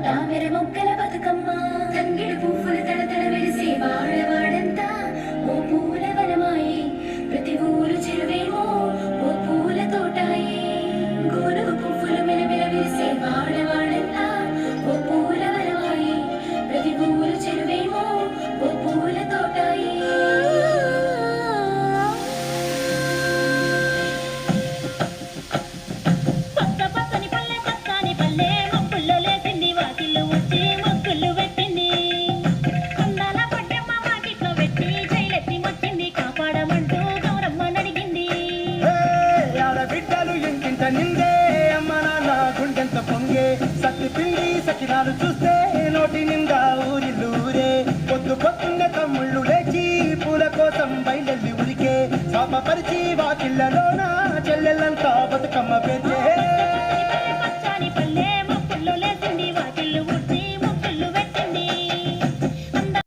తామెర మొక్కల బతుకమ్మ తంగిడి పువ్వుల తడతడ వెలిసే వాడవాడంతా ఓ పూల వనమాయే ప్రతి ఊరు చెరువేమో ఓ పూల తోటాయే గోనుగు పువ్వులు మెలమెల వెలిసే వాడవాడంతా ఓ పూల వనమాయే ప్రతి ఊరు చెరువేమో ఓ పూల తోటాయే నిందే అమ్మ నాన్న గుండెంత పొంగే సత్తి పిండి సకినాలు చూస్తే నోటి నిండా ఊరిల్లూరే పొద్దు పొద్దున్న తమ్ముళ్ళు లేచి పూల కోసం బయలుదేరి ఉరికే పాప పరిచి వాకిళ్ళలోన చెల్లెళ్ళంతా